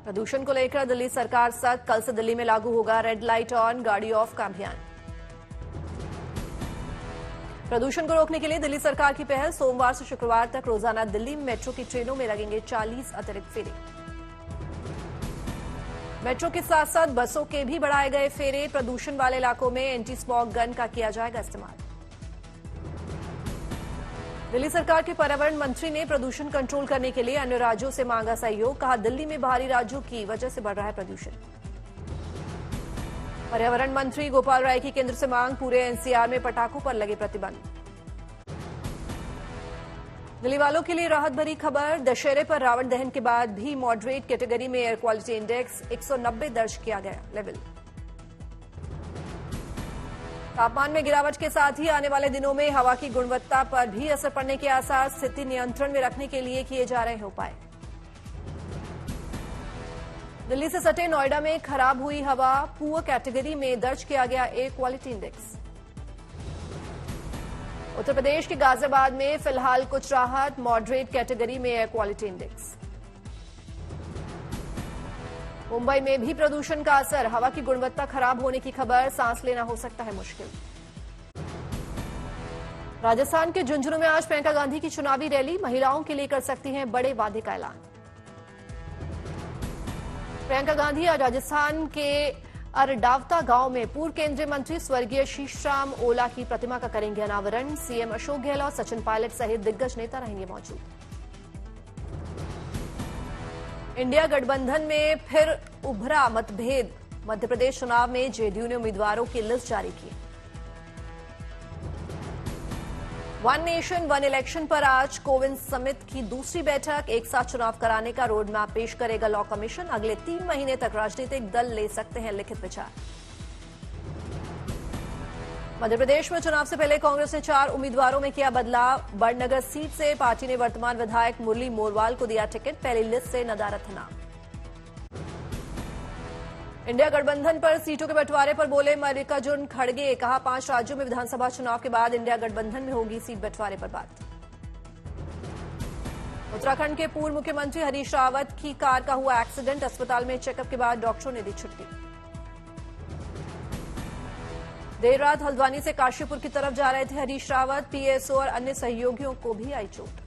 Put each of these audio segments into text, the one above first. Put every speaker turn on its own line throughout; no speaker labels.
प्रदूषण को लेकर दिल्ली सरकार सख्त, कल से दिल्ली में लागू होगा रेड लाइट ऑन, गाड़ी ऑफ का अभियान। प्रदूषण को रोकने के लिए दिल्ली सरकार की पहल, सोमवार से शुक्रवार तक रोजाना दिल्ली मेट्रो की ट्रेनों में लगेंगे 40 अतिरिक्त फेरे। मेट्रो के साथ साथ बसों के भी बढ़ाए गए फेरे, प्रदूषण वाले इलाकों में एंटी स्मॉग गन का किया जाएगा इस्तेमाल। दिल्ली सरकार के पर्यावरण मंत्री ने प्रदूषण कंट्रोल करने के लिए अन्य राज्यों से मांगा सहयोग, कहा दिल्ली में बाहरी राज्यों की वजह से बढ़ रहा है प्रदूषण। पर्यावरण मंत्री गोपाल राय की केंद्र से मांग, पूरे एनसीआर में पटाखों पर लगे प्रतिबंध। दिल्ली वालों के लिए राहत भरी खबर, दशहरे पर रावण दहन के बाद भी मॉडरेट कैटेगरी में एयर क्वालिटी इंडेक्स 190 दर्ज किया गया लेवल। तापमान में गिरावट के साथ ही आने वाले दिनों में हवा की गुणवत्ता पर भी असर पड़ने के आसार, स्थिति नियंत्रण में रखने के लिए किए जा रहे हैं उपाय। दिल्ली से सटे नोएडा में खराब हुई हवा, पुअर कैटेगरी में दर्ज किया गया air quality index. Uttar Pradesh के गाजियाबाद में फिलहाल कुछ राहत, मॉडरेट कैटेगरी में एयर क्वालिटी इंडेक्स। मुंबई में भी प्रदूषण का असर, हवा की गुणवत्ता खराब होने की खबर, सांस लेना हो सकता है मुश्किल। राजस्थान के झुंझुनू में आज प्रियंका गांधी की चुनावी रैली, महिलाओं के लिए कर सकती हैं बड़े वादे का ऐलान। प्रियंका गांधी आज राजस्थान के अरडावता गांव में पूर्व केंद्रीय मंत्री स्वर्गीय शीशराम ओला की प्रतिमा का करेंगे अनावरण, सीएम अशोक गहलोत, सचिन पायलट सहित दिग्गज नेता रहेंगे मौजूद। इंडिया गठबंधन में फिर उभरा मतभेद, मध्य प्रदेश चुनाव में जेडीयू ने उम्मीदवारों की लिस्ट जारी की। वन नेशन वन इलेक्शन पर आज कोविंद समिट की दूसरी बैठक, एक साथ चुनाव कराने का रोड मैप पेश करेगा लॉ कमीशन, अगले 3 महीने तक राजनीतिक दल ले सकते हैं लिखित विचार। मध्य प्रदेश में चुनाव से पहले कांग्रेस ने 4 उम्मीदवारों में किया बदलाव, बड़नगर सीट से पार्टी ने वर्तमान विधायक मुरली मोरवाल को दिया टिकट, पहली लिस्ट से नदारत नाम। इंडिया गठबंधन पर सीटों के बंटवारे पर बोले मल्लिकार्जुन खड़गे, कहा 5 राज्यों में विधानसभा चुनाव के बाद इंडिया गठबंधन में होगी सीट बंटवारे पर बात। उत्तराखंड के पूर्व मुख्यमंत्री हरीश रावत की कार का हुआ एक्सीडेंट, अस्पताल में चेकअप के बाद डॉक्टरों ने दी छुट्टी। देर रात हल्द्वानी से काशीपुर की तरफ जा रहे थे हरीश रावत, पीएसओ और अन्य सहयोगियों को भी आई चोट।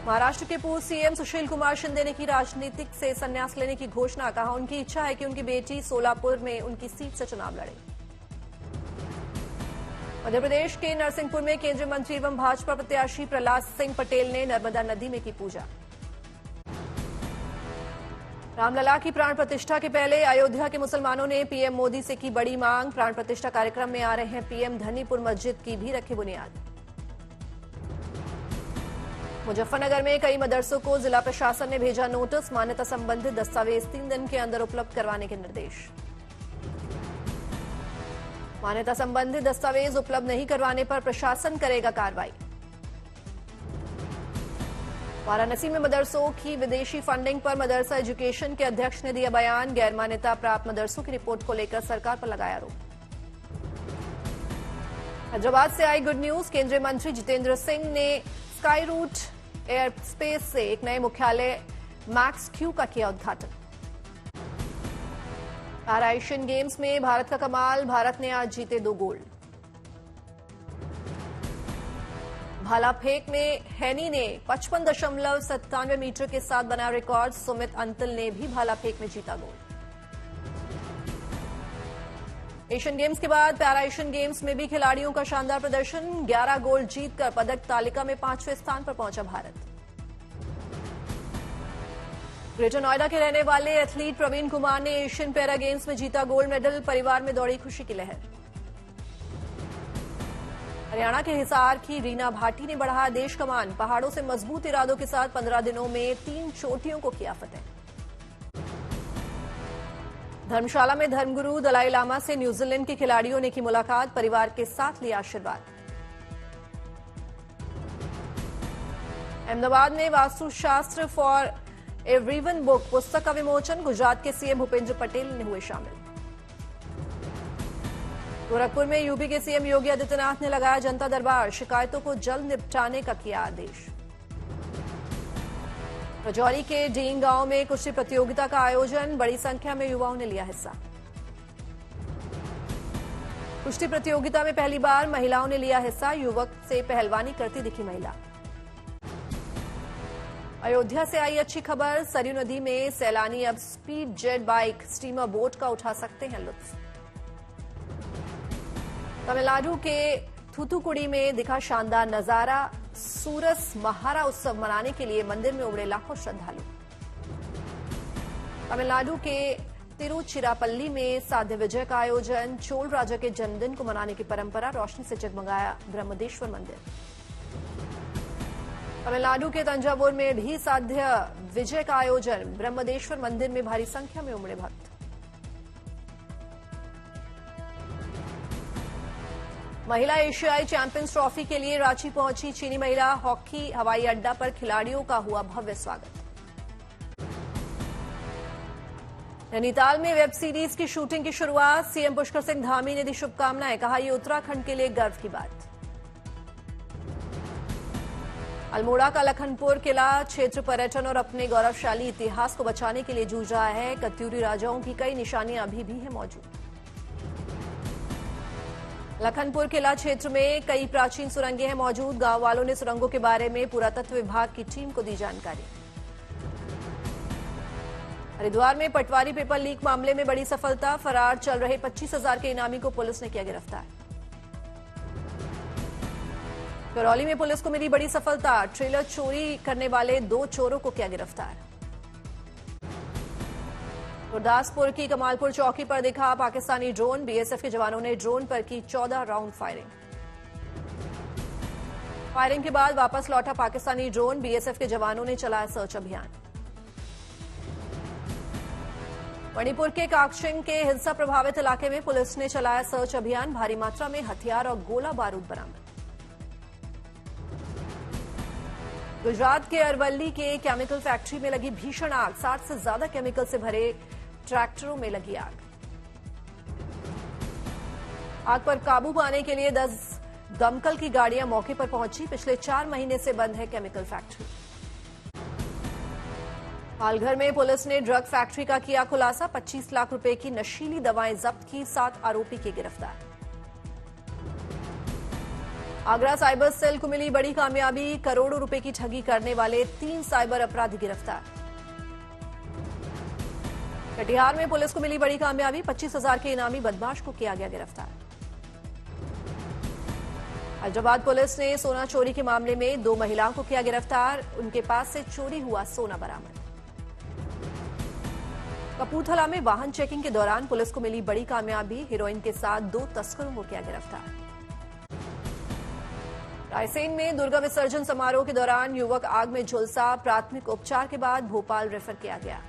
महाराष्ट्र के पूर्व सीएम सुशील कुमार शिंदे ने की राजनीतिक से संन्यास लेने की घोषणा, कहा उनकी इच्छा है कि उनकी बेटी सोलापुर में उनकी सीट से चुनाव लड़े। मध्य प्रदेश के नरसिंहपुर में केंद्रीय मंत्री एवं भाजपा प्रत्याशी प्रहलाद सिंह पटेल ने नर्मदा नदी में की पूजा। रामलला की प्राण प्रतिष्ठा के पहले अयोध्या के मुसलमानों ने पीएम मोदी से की बड़ी मांग, प्राण प्रतिष्ठा कार्यक्रम में आ रहे हैं पीएम, धनीपुर मस्जिद की भी रखी बुनियाद। मुजफ्फरनगर में कई मदरसों को जिला प्रशासन ने भेजा नोटिस, मान्यता संबंधित दस्तावेज 3 दिन के अंदर उपलब्ध करवाने के निर्देश। मान्यता संबंधित दस्तावेज उपलब्ध नहीं करवाने पर प्रशासन करेगा कार्रवाई। वाराणसी में मदरसों की विदेशी फंडिंग पर मदरसा एजुकेशन के अध्यक्ष ने दिया बयान, गैर मान्यता प्राप्त मदरसों की रिपोर्ट को लेकर सरकार पर लगाया आरोप। हैदराबाद से आई गुड न्यूज, केंद्रीय मंत्री जितेंद्र सिंह ने स्काई रूट एयर स्पेस से एक नए मुख्यालय मैक्स क्यू का किया उद्घाटन। पैरा एशियन गेम्स में भारत का कमाल, भारत ने आज जीते 2 गोल्ड। भाला फेंक में हैनी ने 55.97 मीटर के साथ बनाया रिकॉर्ड, सुमित अंतिल ने भी भाला फेंक में जीता गोल्ड। एशियन गेम्स के बाद पैरा एशियन गेम्स में भी खिलाड़ियों का शानदार प्रदर्शन, 11 गोल्ड जीतकर पदक तालिका में 5वें स्थान पर पहुंचा भारत। ग्रेटर नोएडा के रहने वाले एथलीट प्रवीण कुमार ने एशियन पैरा गेम्स में जीता गोल्ड मेडल, परिवार में दौड़ी खुशी की लहर। हरियाणा के हिसार की रीना भाटी ने बढ़ाया देश का मान, पहाड़ों से मजबूत इरादों के साथ 15 दिनों में 3 चोटियों को किया फतेह। धर्मशाला में धर्मगुरु दलाई लामा से न्यूजीलैंड के खिलाड़ियों ने की मुलाकात, परिवार के साथ लिया आशीर्वाद। अहमदाबाद में वास्तुशास्त्र फॉर एवरीवन बुक पुस्तक का विमोचन, गुजरात के सीएम भूपेंद्र पटेल ने हुए शामिल। गोरखपुर में यूपी के सीएम योगी आदित्यनाथ ने लगाया जनता दरबार, शिकायतों को जल्द निपटाने का किया आदेश। रजौरी के डींग गांव में कुश्ती प्रतियोगिता का आयोजन, बड़ी संख्या में युवाओं ने लिया हिस्सा। कुश्ती प्रतियोगिता में पहली बार महिलाओं ने लिया हिस्सा, युवक से पहलवानी करती दिखी महिला। अयोध्या से आई अच्छी खबर, सरयू नदी में सैलानी अब speed jet bike, steamer boat का उठा सकते हैं लुत्फ। तमिलनाडु के थूथुकुड़ी में दिखा शानदार नजारा, सूरस महारा उत्सव मनाने के लिए मंदिर में उमड़े लाखों श्रद्धालु। तमिलनाडु के तिरुचिरापल्ली में साध्य विजय का आयोजन, चोल राजा के जन्मदिन को मनाने की परंपरा, रोशनी से जगमगाया ब्रह्मदेश्वर मंदिर। तमिलनाडु के तंजावुर में भी साध्य विजय का आयोजन, ब्रह्मदेश्वर मंदिर में भारी संख्या में उमड़े भक्त। महिला एशियाई चैंपियंस ट्रॉफी के लिए रांची पहुंची चीनी महिला हॉकी, हवाई अड्डा पर खिलाड़ियों का हुआ भव्य स्वागत। नैनीताल में वेब सीरीज की शूटिंग की शुरुआत, सीएम पुष्कर सिंह धामी ने दी शुभकामनाएं, कहा यह उत्तराखंड के लिए गर्व की बात। अल्मोड़ा का लखनपुर किला क्षेत्र पर्यटन और अपने गौरवशाली इतिहास को बचाने के लिए जूझ रहा है, कत्यूरी राजाओं की कई निशानियां अभी भी हैं मौजूद। लखनपुर किला क्षेत्र में कई प्राचीन सुरंगें हैं मौजूद, गांव वालों ने सुरंगों के बारे में पुरातत्व विभाग की टीम को दी जानकारी। हरिद्वार में पटवारी पेपर लीक मामले में बड़ी सफलता, फरार चल रहे 25,000 के इनामी को पुलिस ने किया गिरफ्तार। करौली में पुलिस को मिली बड़ी सफलता, ट्रेलर चोरी करने वाले 2 चोरों को किया गिरफ्तार। गुरदासपुर की कमालपुर चौकी पर दिखा पाकिस्तानी ड्रोन, बीएसएफ के जवानों ने ड्रोन पर की 14 राउंड फायरिंग। फायरिंग के बाद वापस लौटा पाकिस्तानी ड्रोन, बीएसएफ के जवानों ने चलाया सर्च अभियान। मणिपुर के काक्शिंग के हिंसा प्रभावित इलाके में पुलिस ने चलाया सर्च अभियान, भारी मात्रा में हथियार और गोला बारूद बरामद। गुजरात के अरवल्ली के केमिकल फैक्ट्री में लगी भीषण आग, 60 से ज्यादा केमिकल से भरे ट्रैक्टरों में लगी आग। आग पर काबू पाने के लिए 10 दमकल की गाड़ियां मौके पर पहुंची, पिछले 4 महीने से बंद है केमिकल फैक्ट्री। पालघर में पुलिस ने ड्रग फैक्ट्री का किया खुलासा, 25 लाख रुपए की नशीली दवाएं जब्त की, 7 आरोपी किए गिरफ्तार। आगरा साइबर सेल को मिली बड़ी कामयाबी, करोड़ों रुपए की ठगी करने वाले 3 साइबर अपराधी गिरफ्तार। कटिहार में पुलिस को मिली बड़ी कामयाबी, 25,000 के इनामी बदमाश को किया गया गिरफ्तार। हैदराबाद पुलिस ने सोना चोरी के मामले में 2 महिलाओं को किया गिरफ्तार, उनके पास से चोरी हुआ सोना बरामद। कपूरथला में वाहन चेकिंग के दौरान पुलिस को मिली बड़ी कामयाबी, हेरोइन के साथ 2 तस्करों को किया गिरफ्तार। रायसेन में दुर्गा विसर्जन समारोह के दौरान युवक आग में झुलसा, प्राथमिक उपचार के बाद भोपाल रेफर किया गया।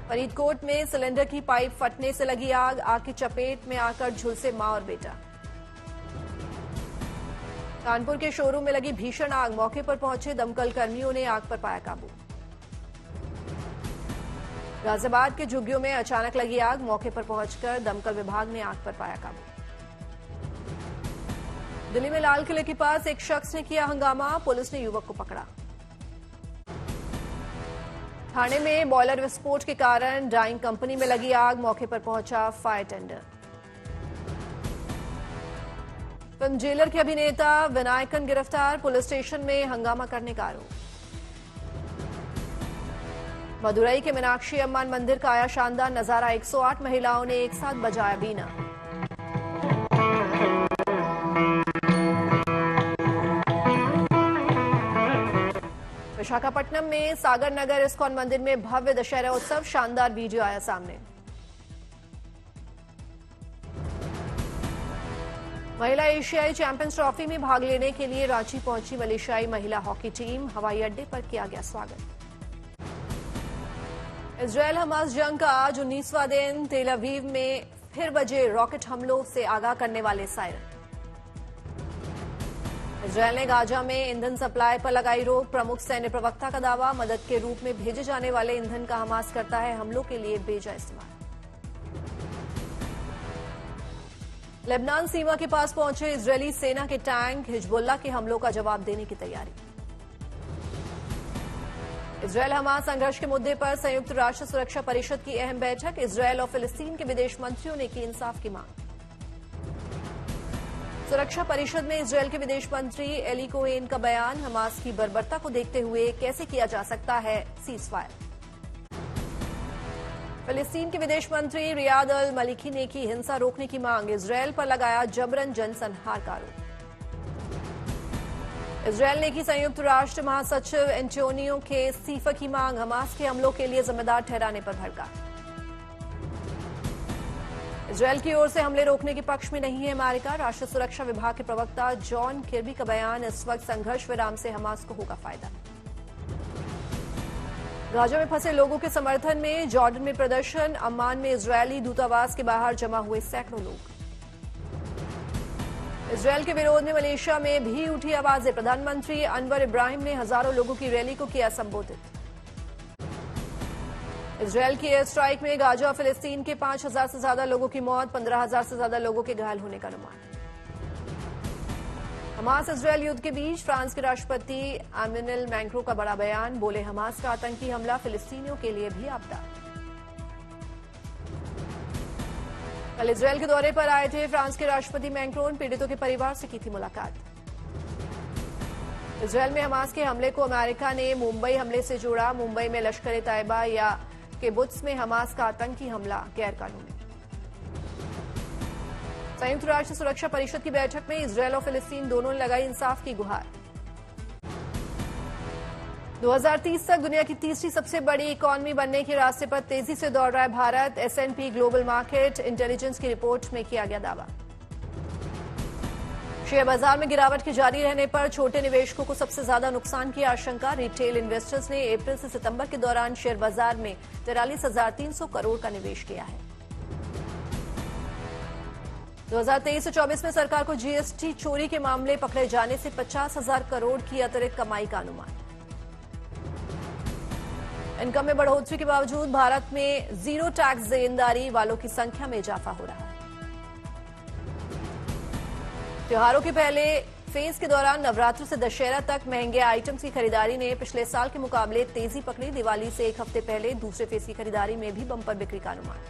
फरीदकोट में सिलेंडर की पाइप फटने से लगी आग, आग की चपेट में आकर झुलसे मां और बेटा। कानपुर के शोरूम में लगी भीषण आग, मौके पर पहुंचे दमकल कर्मियों ने आग पर पाया काबू। गाजियाबाद के झुग्गियों में अचानक लगी आग, मौके पर पहुंचकर दमकल विभाग ने आग पर पाया काबू। दिल्ली में लाल किले के पास एक शख्स ने किया हंगामा, पुलिस ने युवक को पकड़ा। थाने में बॉयलर विस्फोट के कारण डाइंग कंपनी में लगी आग, मौके पर पहुंचा फायर टेंडर। फिल्म जेलर के अभिनेता विनायकन गिरफ्तार, पुलिस स्टेशन में हंगामा करने का आरोप। मदुरई के मीनाक्षी अम्मन मंदिर का आया शानदार नजारा, 108 महिलाओं ने एक साथ बजाया बीना। विशाखापट्टनम में सागर नगर इस्कॉन मंदिर में भव्य दशहरा उत्सव, शानदार वीडियो आया सामने। महिला एशियाई चैंपियंस ट्रॉफी में भाग लेने के लिए रांची पहुंची मलेशियाई महिला हॉकी टीम, हवाई अड्डे पर किया गया स्वागत। इजरायल हमास जंग का आज 19वां दिन, तेल अवीव में फिर बजे रॉकेट हमलों से आगाह करने वाले सायरन। इजरायल ने गाजा में ईंधन सप्लाई पर लगाई रोक, प्रमुख सैन्य प्रवक्ता का दावा, मदद के रूप में भेजे जाने वाले ईंधन का हमास करता है हमलों के लिए बेजा इस्तेमाल। लेबनान सीमा के पास पहुंचे इजरायली सेना के टैंक, हिजबुल्लाह के हमलों का जवाब देने की तैयारी। इजरायल हमास संघर्ष के मुद्दे पर संयुक्त राष्ट्र सुरक्षा परिषद की अहम बैठक। इजरायल और फिलिस्तीन के विदेश मंत्रियों ने की इंसाफ की मांग। सुरक्षा परिषद में इजरायल के विदेश मंत्री एली कोहेन का बयान। हमास की बर्बरता को देखते हुए कैसे किया जा सकता है सीज फायर। फिलिस्तीन के विदेश मंत्री रियाद अल मलिकी ने की हिंसा रोकने की मांग। इजरायल पर लगाया जबरन जनसंहार का आरोप। इजरायल ने की संयुक्त राष्ट्र महासचिव एंटोनियो के इस्तीफे की मांग। हमास के हमलों के लिए जिम्मेदार ठहराने पर भड़का। इजरायल की ओर से हमले रोकने के पक्ष में नहीं है अमेरिका। राष्ट्रीय सुरक्षा विभाग के प्रवक्ता जॉन किर्बी का बयान। इस वक्त संघर्ष विराम से हमास को होगा फायदा। गाजा में फंसे लोगों के समर्थन में जॉर्डन में प्रदर्शन। अम्मान में इजरायली दूतावास के बाहर जमा हुए सैकड़ों लोग। इजरायल के विरोध में मलेशिया में भी उठी आवाजें। प्रधानमंत्री अनवर इब्राहिम ने हजारों लोगों की रैली को किया संबोधित। इजरायल की एयर स्ट्राइक में गाजा और फिलिस्तीन के 5,000 से ज्यादा लोगों की मौत, 15,000 से ज्यादा लोगों के घायल होने का अनुमान। हमास इजरायल युद्ध के बीच फ्रांस के राष्ट्रपति एमेनुएल मैक्रों का बड़ा बयान। बोले हमास का आतंकी हमला फिलिस्तीनियों के लिए भी आपदा। कल इजरायल के दौरे पर आए थे फ्रांस के राष्ट्रपति मैक्रोन। पीड़ितों के परिवार से की थी मुलाकात। इजरायल में हमास के हमले को अमेरिका ने मुंबई हमले से जोड़ा। मुंबई में लश्कर ए तैयबा या किबुत्स में हमास का आतंकी हमला गैरकानूनी। संयुक्त राष्ट्र सुरक्षा परिषद की बैठक में इजरायल और फिलिस्तीन दोनों ने लगाई इंसाफ की गुहार। 2030 तक दुनिया की तीसरी सबसे बड़ी इकॉनमी बनने के रास्ते पर तेजी से दौड़ रहा है Bharat. S&P global market intelligence की रिपोर्ट में किया गया दावा। शेयर बाजार में गिरावट के जारी रहने पर छोटे निवेशकों को सबसे ज्यादा नुकसान की आशंका। रिटेल इन्वेस्टर्स ने अप्रैल से सितंबर के दौरान शेयर बाजार में 43,300 करोड़ का निवेश किया है। 2023 से 24 में सरकार को जीएसटी चोरी के मामले पकड़े जाने से 50,000 करोड़ की अतिरिक्त कमाई का अनुमान। इनकम में बढ़ोतरी के बावजूद भारत में जीरो टैक्स देनदारी वालों की संख्या में इजाफा हो रहा है। त्योहारों के पहले फेज के दौरान नवरात्र से दशहरा तक महंगे आइटम्स की खरीदारी ने पिछले साल के मुकाबले तेजी पकड़ी। दिवाली से एक हफ्ते पहले दूसरे फेज की खरीदारी में भी बम्पर बिक्री का अनुमान।